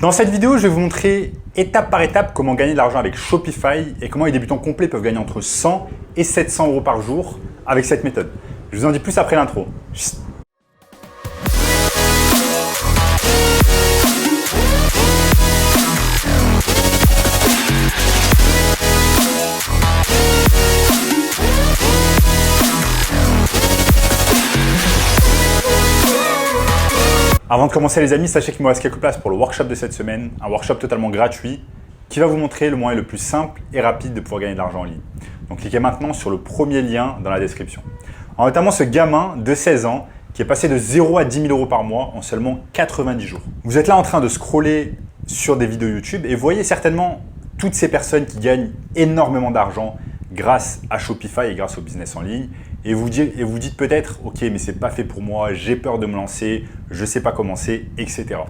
Dans cette vidéo, je vais vous montrer étape par étape comment gagner de l'argent avec Shopify et comment les débutants complets peuvent gagner entre 100 et 700 euros par jour avec cette méthode. Je vous en dis plus après l'intro. Avant de commencer les amis, sachez qu'il me reste quelques places pour le workshop de cette semaine, un workshop totalement gratuit qui va vous montrer le moyen le plus simple et rapide de pouvoir gagner de l'argent en ligne. Donc cliquez maintenant sur le premier lien dans la description. Alors, notamment ce gamin de 16 ans qui est passé de 0 à 10 000 euros par mois en seulement 90 jours. Vous êtes là en train de scroller sur des vidéos YouTube et vous voyez certainement toutes ces personnes qui gagnent énormément d'argent grâce à Shopify et grâce au business en ligne. Et vous dites peut-être, ok, mais c'est pas fait pour moi, j'ai peur de me lancer, je sais pas commencer, etc.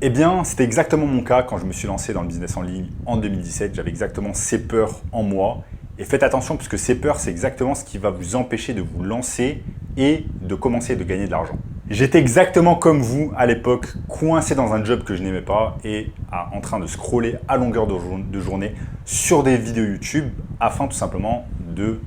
Eh bien, c'était exactement mon cas quand je me suis lancé dans le business en ligne en 2017. J'avais exactement ces peurs en moi. Et faites attention parce que ces peurs, c'est exactement ce qui va vous empêcher de vous lancer et de commencer de gagner de l'argent. J'étais exactement comme vous à l'époque, coincé dans un job que je n'aimais pas et en train de scroller à longueur de journée sur des vidéos YouTube afin tout simplement de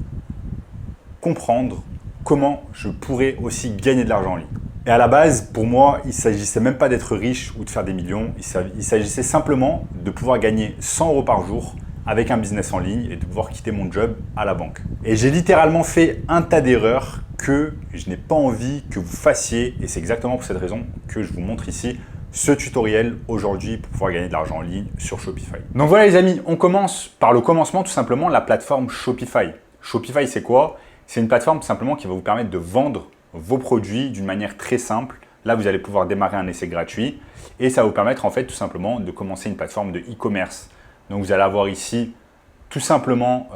comprendre comment je pourrais aussi gagner de l'argent en ligne. Et à la base, pour moi, il ne s'agissait même pas d'être riche ou de faire des millions. Il s'agissait simplement de pouvoir gagner 100 euros par jour avec un business en ligne et de pouvoir quitter mon job à la banque. Et j'ai littéralement fait un tas d'erreurs que je n'ai pas envie que vous fassiez. Et c'est exactement pour cette raison que je vous montre ici ce tutoriel aujourd'hui pour pouvoir gagner de l'argent en ligne sur Shopify. Donc voilà les amis, on commence par le commencement, tout simplement la plateforme Shopify. Shopify, c'est quoi ? C'est une plateforme tout simplement qui va vous permettre de vendre vos produits d'une manière très simple. Là, vous allez pouvoir démarrer un essai gratuit et ça va vous permettre en fait tout simplement de commencer une plateforme de e-commerce. Donc, vous allez avoir ici tout simplement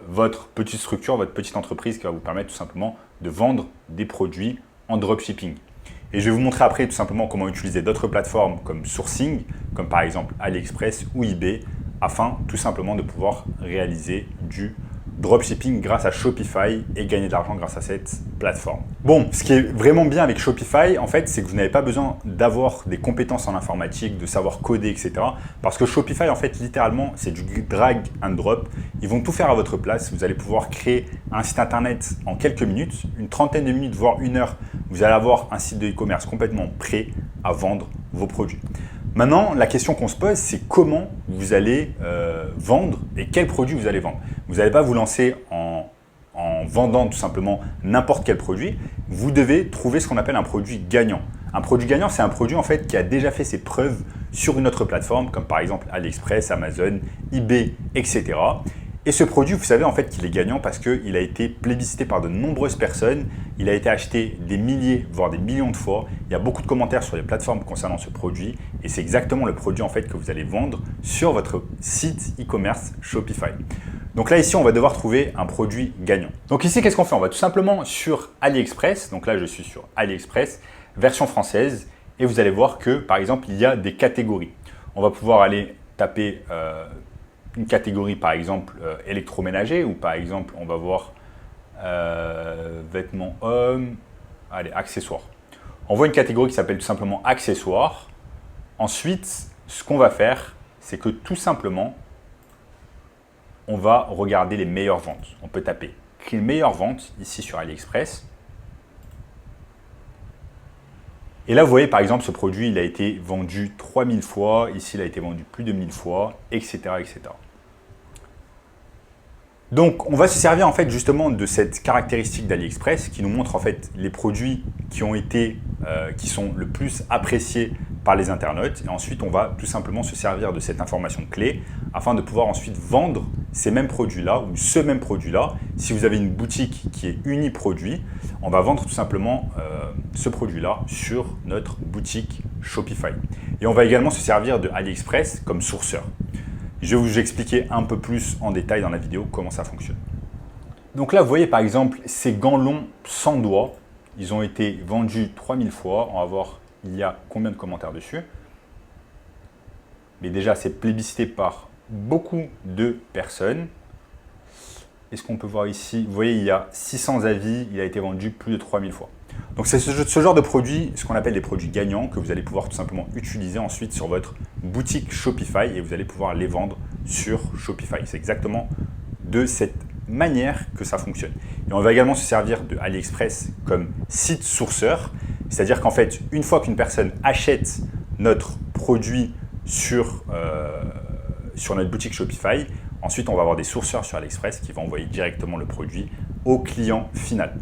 votre petite structure, votre petite entreprise qui va vous permettre tout simplement de vendre des produits en dropshipping. Et je vais vous montrer après tout simplement comment utiliser d'autres plateformes comme Sourcing, comme par exemple AliExpress ou eBay, afin tout simplement de pouvoir réaliser du dropshipping grâce à Shopify et gagner de l'argent grâce à cette plateforme. Bon, ce qui est vraiment bien avec Shopify, en fait, c'est que vous n'avez pas besoin d'avoir des compétences en informatique, de savoir coder, etc. Parce que Shopify, en fait, littéralement, c'est du drag and drop. Ils vont tout faire à votre place. Vous allez pouvoir créer un site internet en quelques minutes, une trentaine de minutes, voire une heure. Vous allez avoir un site de e-commerce complètement prêt à vendre vos produits. Maintenant, la question qu'on se pose, c'est comment vous allez vendre et quels produits vous allez vendre. Vous n'allez pas vous lancer en vendant tout simplement n'importe quel produit. Vous devez trouver ce qu'on appelle un produit gagnant. Un produit gagnant, c'est un produit en fait qui a déjà fait ses preuves sur une autre plateforme, comme par exemple AliExpress, Amazon, eBay, etc. Et ce produit, vous savez en fait qu'il est gagnant parce qu'il a été plébiscité par de nombreuses personnes. Il a été acheté des milliers, voire des millions de fois. Il y a beaucoup de commentaires sur les plateformes concernant ce produit. Et c'est exactement le produit en fait que vous allez vendre sur votre site e-commerce Shopify. Donc là, ici, on va devoir trouver un produit gagnant. Donc ici, qu'est-ce qu'on fait? On va tout simplement sur AliExpress. Donc là, je suis sur AliExpress, version française. Et vous allez voir que, par exemple, il y a des catégories. On va pouvoir aller taper une catégorie, par exemple, électroménager. Ou par exemple, on va voir vêtements hommes. Allez, accessoires. On voit une catégorie qui s'appelle tout simplement accessoires. Ensuite, ce qu'on va faire, c'est que tout simplement, on va regarder les meilleures ventes. On peut taper les meilleures ventes ici sur AliExpress. Et là, vous voyez par exemple, ce produit, il a été vendu 3000 fois. Ici, il a été vendu plus de 1000 fois, etc., etc. Donc, on va se servir en fait justement de cette caractéristique d'AliExpress qui nous montre en fait les produits qui sont le plus appréciés par les internautes. Et ensuite, on va tout simplement se servir de cette information clé afin de pouvoir ensuite vendre ces mêmes produits-là ou ce même produit-là. Si vous avez une boutique qui est uniproduit, on va vendre tout simplement ce produit-là sur notre boutique Shopify. Et on va également se servir de AliExpress comme sourceur. Je vais vous expliquer un peu plus en détail dans la vidéo comment ça fonctionne. Donc là, vous voyez par exemple ces gants longs sans doigts. Ils ont été vendus 3000 fois. On va voir il y a combien de commentaires dessus. Mais déjà, c'est plébiscité par beaucoup de personnes. est-ce qu'on peut voir ici? Vous voyez, il y a 600 avis, il a été vendu plus de 3000 fois. Donc c'est ce genre de produit, ce qu'on appelle des produits gagnants, que vous allez pouvoir tout simplement utiliser ensuite sur votre boutique Shopify et vous allez pouvoir les vendre sur Shopify. C'est exactement de cette manière que ça fonctionne. Et on va également se servir de AliExpress comme site sourceur, c'est-à-dire qu'en fait, une fois qu'une personne achète notre produit sur notre boutique Shopify, ensuite on va avoir des sourceurs sur AliExpress qui vont envoyer directement le produit au client final.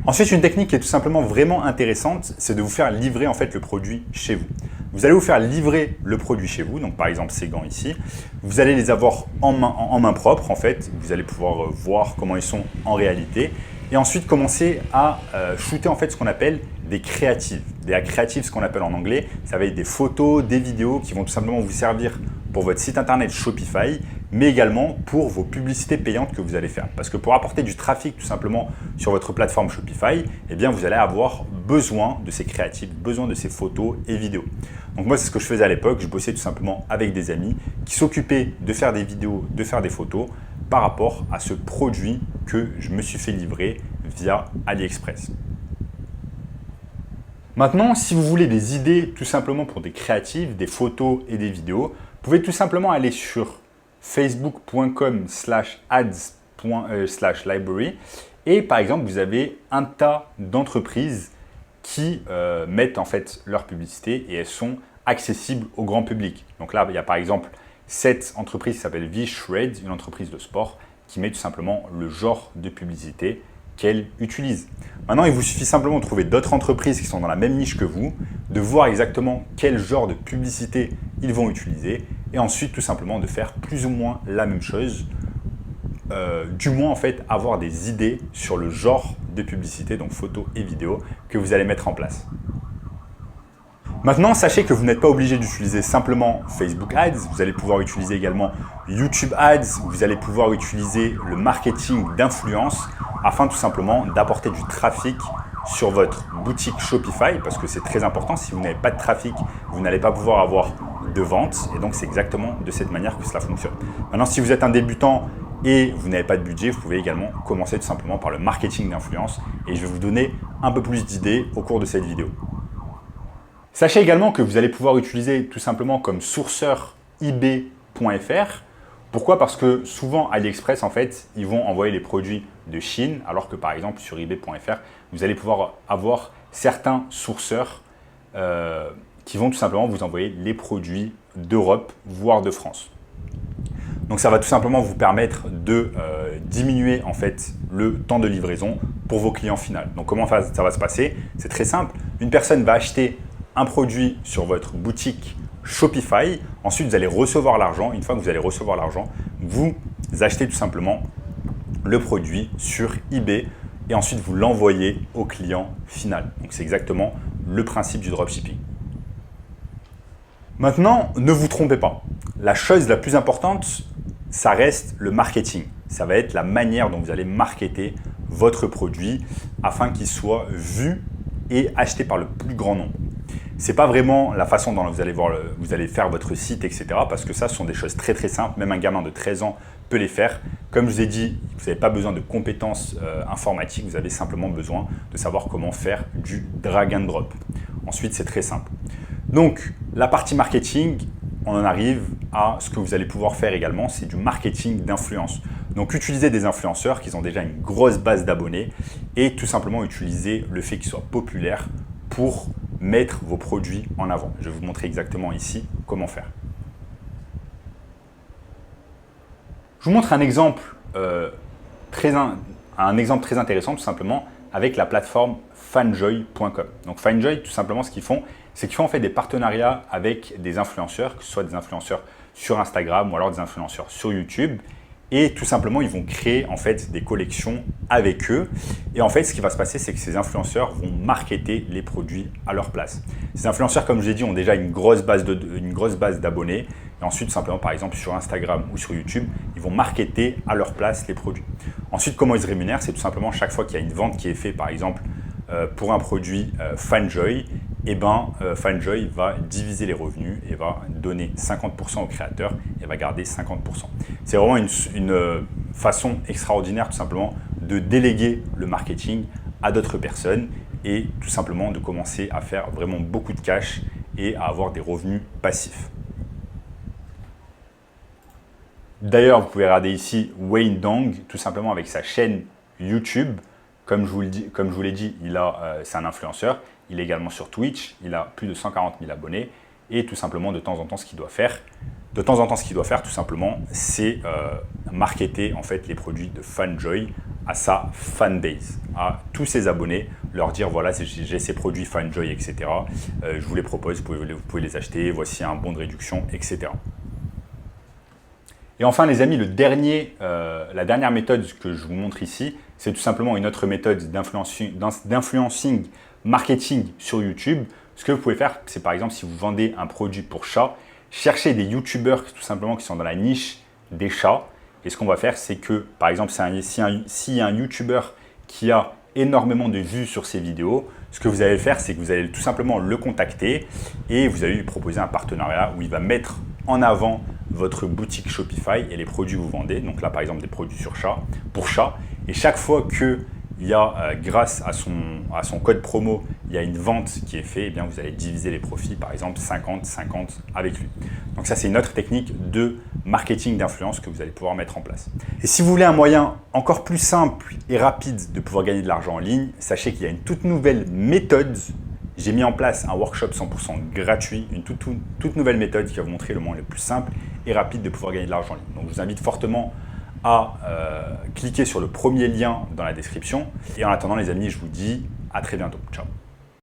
Ensuite, une technique qui est tout simplement vraiment intéressante, c'est de vous faire livrer en fait le produit chez vous. Vous allez vous faire livrer le produit chez vous, donc par exemple ces gants ici. Vous allez les avoir en main propre en fait. Vous allez pouvoir voir comment ils sont en réalité et ensuite commencer à shooter en fait ce qu'on appelle des créatives. Des créatives, ce qu'on appelle en anglais, ça va être des photos, des vidéos qui vont tout simplement vous servir pour votre site internet Shopify, mais également pour vos publicités payantes que vous allez faire. Parce que pour apporter du trafic tout simplement sur votre plateforme Shopify, eh bien vous allez avoir besoin de ces créatifs, besoin de ces photos et vidéos. Donc moi, c'est ce que je faisais à l'époque. Je bossais tout simplement avec des amis qui s'occupaient de faire des vidéos, de faire des photos par rapport à ce produit que je me suis fait livrer via AliExpress. Maintenant, si vous voulez des idées tout simplement pour des créatives, des photos et des vidéos, vous pouvez tout simplement aller sur facebook.com/ads/library et par exemple, vous avez un tas d'entreprises qui mettent en fait leur publicité et elles sont accessibles au grand public. Donc là, il y a par exemple cette entreprise qui s'appelle V-Shred, une entreprise de sport qui met tout simplement le genre de publicité qu'elle utilise. Maintenant, il vous suffit simplement de trouver d'autres entreprises qui sont dans la même niche que vous, de voir exactement quel genre de publicité ils vont utiliser et ensuite tout simplement de faire plus ou moins la même chose. Du moins en fait avoir des idées sur le genre de publicité, donc photos et vidéos, que vous allez mettre en place. Maintenant, sachez que vous n'êtes pas obligé d'utiliser simplement Facebook Ads, vous allez pouvoir utiliser également YouTube Ads, vous allez pouvoir utiliser le marketing d'influence afin tout simplement d'apporter du trafic sur votre boutique Shopify parce que c'est très important. Si vous n'avez pas de trafic, vous n'allez pas pouvoir avoir de vente et donc c'est exactement de cette manière que cela fonctionne. Maintenant, si vous êtes un débutant et vous n'avez pas de budget, vous pouvez également commencer tout simplement par le marketing d'influence et je vais vous donner un peu plus d'idées au cours de cette vidéo. Sachez également que vous allez pouvoir utiliser tout simplement comme sourceur eBay.fr. Pourquoi? Parce que souvent AliExpress en fait, ils vont envoyer les produits de Chine alors que par exemple sur eBay.fr, vous allez pouvoir avoir certains sourceurs qui vont tout simplement vous envoyer les produits d'Europe voire de France. Donc ça va tout simplement vous permettre de diminuer en fait le temps de livraison pour vos clients finaux. Donc comment ça va se passer? C'est très simple. Une personne va acheter un produit sur votre boutique Shopify. Ensuite, vous allez recevoir l'argent. Une fois que vous allez recevoir l'argent, vous achetez tout simplement le produit sur eBay et ensuite vous l'envoyez au client final. Donc c'est exactement le principe du dropshipping. Maintenant, ne vous trompez pas. La chose la plus importante, ça reste le marketing. Ça va être la manière dont vous allez marketer votre produit afin qu'il soit vu et acheté par le plus grand nombre. Ce n'est pas vraiment la façon dont vous allez faire votre site, etc. Parce que ça, ce sont des choses très très simples. Même un gamin de 13 ans peut les faire. Comme je vous ai dit, vous n'avez pas besoin de compétences informatiques. Vous avez simplement besoin de savoir comment faire du drag and drop. Ensuite, c'est très simple. Donc, la partie marketing, on en arrive à ce que vous allez pouvoir faire également, c'est du marketing d'influence. Donc, utilisez des influenceurs qui ont déjà une grosse base d'abonnés et tout simplement utiliser le fait qu'ils soient populaires pour mettre vos produits en avant. Je vais vous montrer exactement ici comment faire. Je vous montre un exemple très intéressant tout simplement avec la plateforme fanjoy.com. Donc Fanjoy, tout simplement, ce qu'ils font, c'est qu'ils font en fait des partenariats avec des influenceurs, que ce soit des influenceurs sur Instagram ou alors des influenceurs sur YouTube. Et tout simplement, ils vont créer en fait des collections avec eux. Et en fait, ce qui va se passer, c'est que ces influenceurs vont marketer les produits à leur place. Ces influenceurs, comme je l'ai dit, ont déjà une grosse base d'abonnés. Et ensuite, tout simplement, par exemple, sur Instagram ou sur YouTube, ils vont marketer à leur place les produits. Ensuite, comment ils se rémunèrent? C'est tout simplement chaque fois qu'il y a une vente qui est faite, par exemple, pour un produit Fanjoy, et FindJoy va diviser les revenus et va donner 50% au créateur et va garder 50%. C'est vraiment une façon extraordinaire tout simplement de déléguer le marketing à d'autres personnes et tout simplement de commencer à faire vraiment beaucoup de cash et à avoir des revenus passifs. D'ailleurs, vous pouvez regarder ici Wayne Dong, tout simplement avec sa chaîne YouTube. Comme je vous l'ai dit, c'est un influenceur. Il est également sur Twitch. Il a plus de 140 000 abonnés. Et tout simplement, de temps en temps, ce qu'il doit faire, tout simplement, c'est marketer en fait les produits de FindJoy à sa fanbase, à tous ses abonnés, leur dire voilà, j'ai ces produits FindJoy, etc. Je vous les propose, vous pouvez les acheter. Voici un bon de réduction, etc. Et enfin, les amis, la dernière méthode que je vous montre ici, c'est tout simplement une autre méthode d'influencing marketing sur YouTube. Ce que vous pouvez faire, c'est par exemple, si vous vendez un produit pour chat, cherchez des YouTubeurs tout simplement qui sont dans la niche des chats. Et ce qu'on va faire, c'est que, par exemple, s'il y a un YouTuber qui a énormément de vues sur ses vidéos, ce que vous allez faire, c'est que vous allez tout simplement le contacter et vous allez lui proposer un partenariat où il va mettre en avant votre boutique Shopify et les produits que vous vendez. Donc là, par exemple, des produits pour chat. Et chaque fois qu'il y a, grâce à son code promo, il y a une vente qui est faite, eh bien, vous allez diviser les profits, par exemple 50-50 avec lui. Donc ça, c'est une autre technique de marketing d'influence que vous allez pouvoir mettre en place. Et si vous voulez un moyen encore plus simple et rapide de pouvoir gagner de l'argent en ligne, sachez qu'il y a une toute nouvelle méthode. J'ai mis en place un workshop 100% gratuit, une toute nouvelle méthode qui va vous montrer le moyen le plus simple et rapide de pouvoir gagner de l'argent en ligne. Donc je vous invite fortement à cliquer sur le premier lien dans la description. Et en attendant les amis, je vous dis à très bientôt. Ciao.